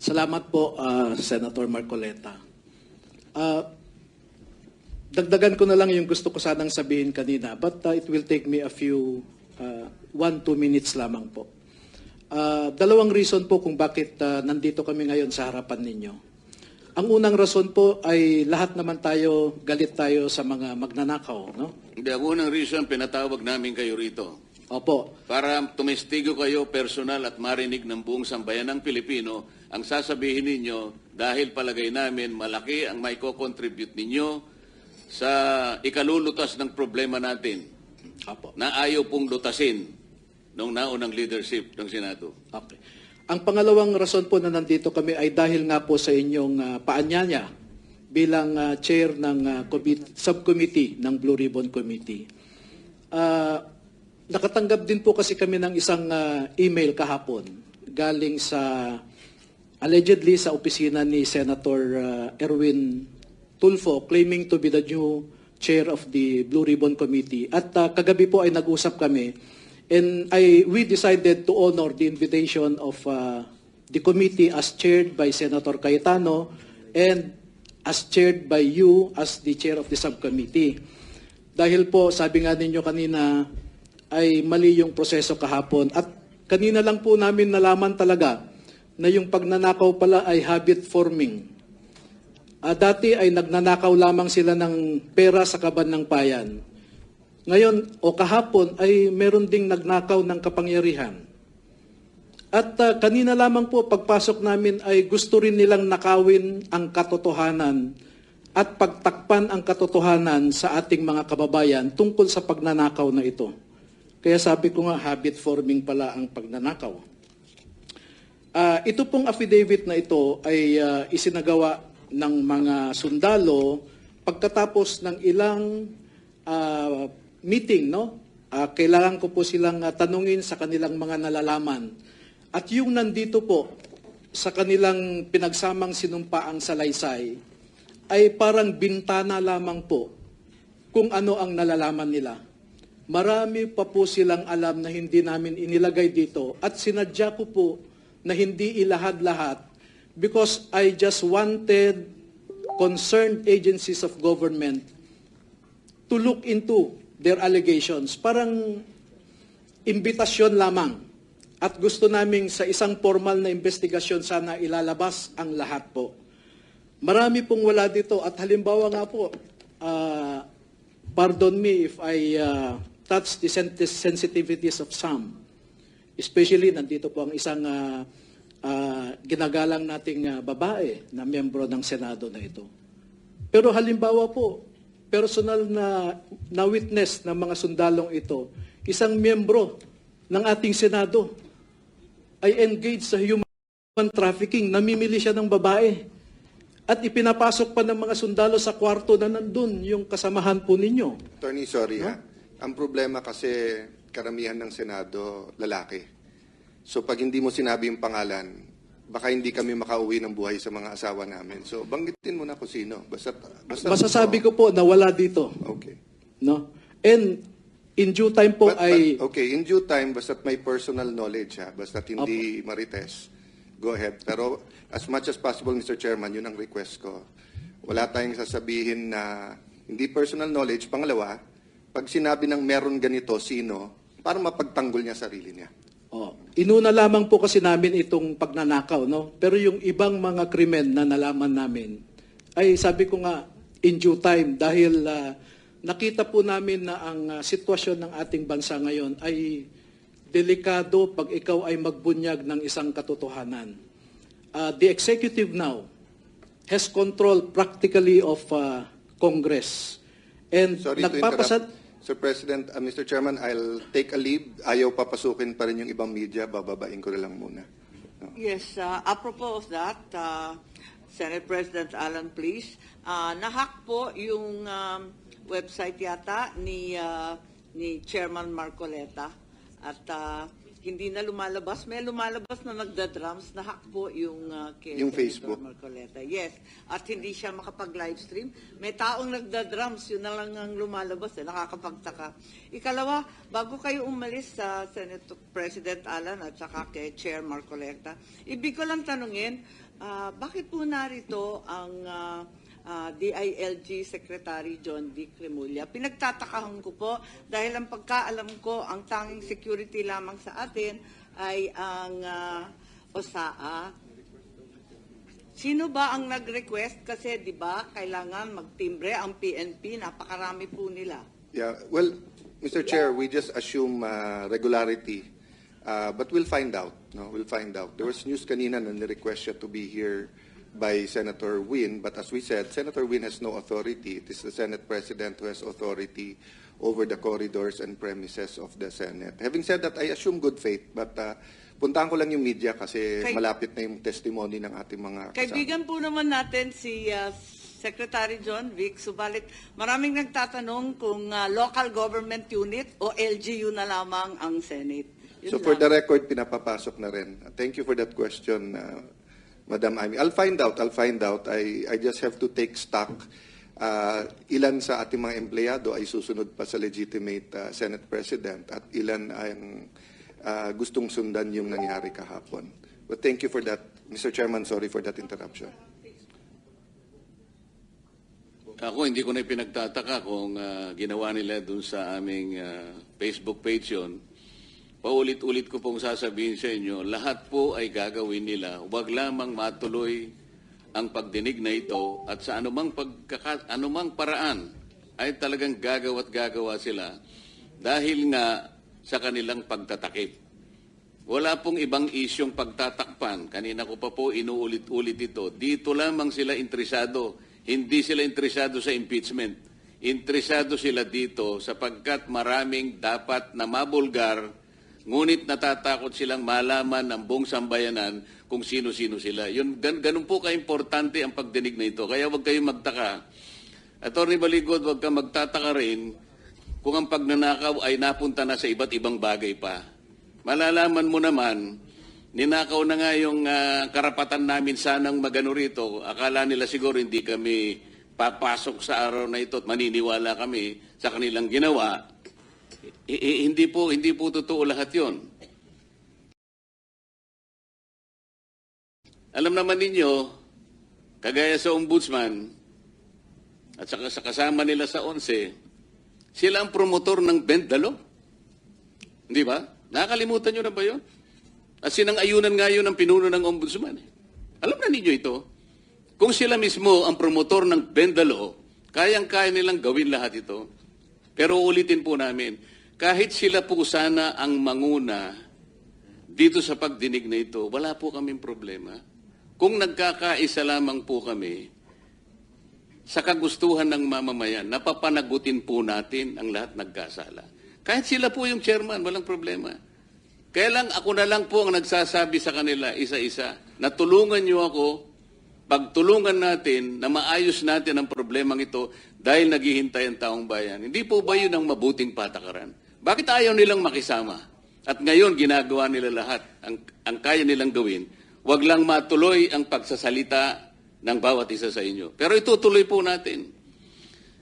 Salamat po, Senator Marcoleta. Dagdagan ko na lang yung gusto ko sanang sabihin kanina, but it will take me a few, 1-2 minutes lamang po. Dalawang reason po kung bakit nandito kami ngayon sa harapan ninyo. Ang unang rason po ay lahat naman tayo, galit tayo sa mga magnanakaw, no? Hindi, ang unang reason, pinatawag namin kayo rito. Opo. Para tumestigo kayo personal at marinig ng buong sambayan ng Pilipino ang sasabihin ninyo dahil palagay namin malaki ang may co-contribute ninyo sa ikalulutas ng problema natin. Opo. Na ayaw pong lutasin ng naunang leadership ng Senado. Okay. Ang pangalawang rason po na nandito kami ay dahil nga po sa inyong paanyaya bilang chair ng subcommittee ng Blue Ribbon Committee. Nakatanggap din po kasi kami ng isang email kahapon galing sa allegedly sa opisina ni Senator Erwin Tulfo claiming to be the new chair of the Blue Ribbon Committee. At kagabi po ay nag-usap kami and we decided to honor the invitation of the committee as chaired by Senator Cayetano and as chaired by you as the chair of the subcommittee. Dahil po, sabi nga ninyo kanina, ay mali yung proseso kahapon. At kanina lang po namin nalaman talaga na yung pagnanakaw pala ay habit forming. Dati ay nagnanakaw lamang sila ng pera sa kaban ng bayan. Ngayon o kahapon ay meron ding nagnakaw ng kapangyarihan. At kanina lamang po pagpasok namin ay gusto rin nilang nakawin ang katotohanan at pagtakpan ang katotohanan sa ating mga kababayan tungkol sa pagnanakaw na ito. Kaya sabi ko nga, habit forming pala ang pagnanakaw. Ito pong affidavit na ito ay isinagawa ng mga sundalo pagkatapos ng ilang meeting, no? Kailangan ko po silang tanungin sa kanilang mga nalalaman. At yung nandito po sa kanilang pinagsamang sinumpaang salaysay ay parang bintana lamang po kung ano ang nalalaman nila. Marami pa po silang alam na hindi namin inilagay dito at sinadya ko po na hindi ilahad-lahat because I just wanted concerned agencies of government to look into their allegations. Parang imbitasyon lamang at gusto naming sa isang formal na investigasyon sana ilalabas ang lahat po. Marami pong wala dito at halimbawa nga po, pardon me if I touch the sensitivities of some. Especially, nandito po ang isang ginagalang nating babae na miyembro ng Senado na ito. Pero halimbawa po, personal na witness ng mga sundalong ito, isang miyembro ng ating Senado ay engaged sa human trafficking, namimili siya ng babae. At ipinapasok pa ng mga sundalo sa kwarto na nandun yung kasamahan po ninyo. Attorney, sorry ha. Ang problema kasi karamihan ng Senado, lalaki. So pag hindi mo sinabi yung pangalan, baka hindi kami makauwi ng buhay sa mga asawa namin. So banggitin mo na kung sino. Basta masasabi ko po na wala dito. Okay. No? And in due time po okay, in due time, basta't may personal knowledge ha. Basta't hindi marites. Go ahead. Pero as much as possible, Mr. Chairman, yun ang request ko. Wala tayong sasabihin na hindi personal knowledge. Pangalawa, pag sinabi ng meron ganito, sino, para mapagtanggol niya sarili niya. Inuna lamang po kasi namin itong pagnanakaw, no? Pero yung ibang mga krimen na nalaman namin, ay sabi ko nga, in due time, dahil nakita po namin na ang sitwasyon ng ating bansa ngayon ay delikado pag ikaw ay magbunyag ng isang katotohanan. The executive now has control practically of Congress. And Sorry to interrupt. Sir President, Mr. Chairman, I'll take a leave. Ayaw papasukin pa rin yung ibang media. Bababain ko na lang muna. No. Yes, apropos of that, Senate President Alan, please. Nahack po yung website yata ni Chairman Marcoleta at hindi na lumalabas. May lumalabas na nagda-drums. Nahack po yung kay Yung Senator Facebook. Marcoleta. Yes. At hindi siya makapag-livestream. May taong nagda-drums. Yun na lang ang lumalabas. Nakakapagtaka. Ikalawa, bago kayo umalis sa Senate President Alan at saka kay Chair Marcoleta, ibig ko lang tanungin, bakit po narito ang DILG Secretary John Vic Remulla? Pinagtatakahan ko po dahil ang pagkaalam ko, ang tanging security lamang sa atin ay ang OSAA. Sino ba ang nag-request? Kasi di ba kailangan magtimbre ang PNP, napakarami po nila. Yeah, well, Mr. Chair, we just assume regularity, but we'll find out. No, we'll find out. There was news kanina na ni-request siya to be here by Senator Win, but as we said, Senator Win has no authority. It is the Senate President who has authority over the corridors and premises of the Senate. Having said that, I assume good faith, but puntahan ko lang yung media kasi malapit na yung testimony ng ating mga kasama. Kaibigan po naman natin si Secretary John Vic, subalit maraming nagtatanong kung local government unit o LGU na lamang ang Senate. Yun So lang. for the record, pinapapasok na rin. Thank you for that question, Madam Amy. I'll find out. I just have to take stock. Ilan sa ating mga empleyado ay susunod pa sa legitimate Senate President at ilan ang gustong sundan yung nangyari kahapon. But thank you for that. Mr. Chairman, sorry for that interruption. Ako, hindi ko na pinagtataka kung ginawa nila dun sa aming Facebook page yun. Paulit-ulit ko pong sasabihin sa inyo, lahat po ay gagawin nila. Huwag lamang matuloy ang pagdinig na ito at sa anumang paraan ay talagang gagawa sila dahil nga sa kanilang pagtatakip. Wala pong ibang isyong pagtatakpan. Kanina ko pa po inuulit-ulit ito. Dito lamang sila interesado. Hindi sila interesado sa impeachment. Interesado sila dito sapagkat maraming dapat na mabulgar, ngunit natatakot silang malaman ng buong sambayanan kung sino-sino sila. Ganun po ka-importante ang pagdinig na ito. Kaya huwag kayong magtaka. Atty. Baligod, huwag kang magtataka rin kung ang pagnanakaw ay napunta na sa iba't ibang bagay pa. Malalaman mo naman, ninakaw na nga yung karapatan namin sanang magano rito. Akala nila siguro hindi kami papasok sa araw na ito at maniniwala kami sa kanilang ginawa. Hindi po totoo lahat yon. Alam naman ninyo, kagaya sa ombudsman at saka sa kasama nila sa 11, sila ang promotor ng Bendalo. Hindi ba? Nakakalimutan nyo na ba yun? At sinang-ayunan nga yun ang pinuno ng ombudsman. Alam na ninyo ito. Kung sila mismo ang promotor ng Bendalo, kayang-kaya nilang gawin lahat ito. Pero ulitin po namin, kahit sila po sana ang manguna dito sa pagdinig na ito, wala po kaming problema. Kung nagkakaisa lamang po kami sa kagustuhan ng mamamayan, napapanagutin po natin ang lahat nagkasala. Kahit sila po yung chairman, walang problema. Kaya lang ako na lang po ang nagsasabi sa kanila isa-isa na tulungan nyo ako, pagtulungan natin na maayos natin ang problemang ito dahil naghihintay ang taong bayan. Hindi po ba yun ang mabuting patakaran? Bakit ayaw nilang makisama? At ngayon ginagawa nila lahat ang kaya nilang gawin. Huwag lang matuloy ang pagsasalita ng bawat isa sa inyo. Pero itutuloy po natin.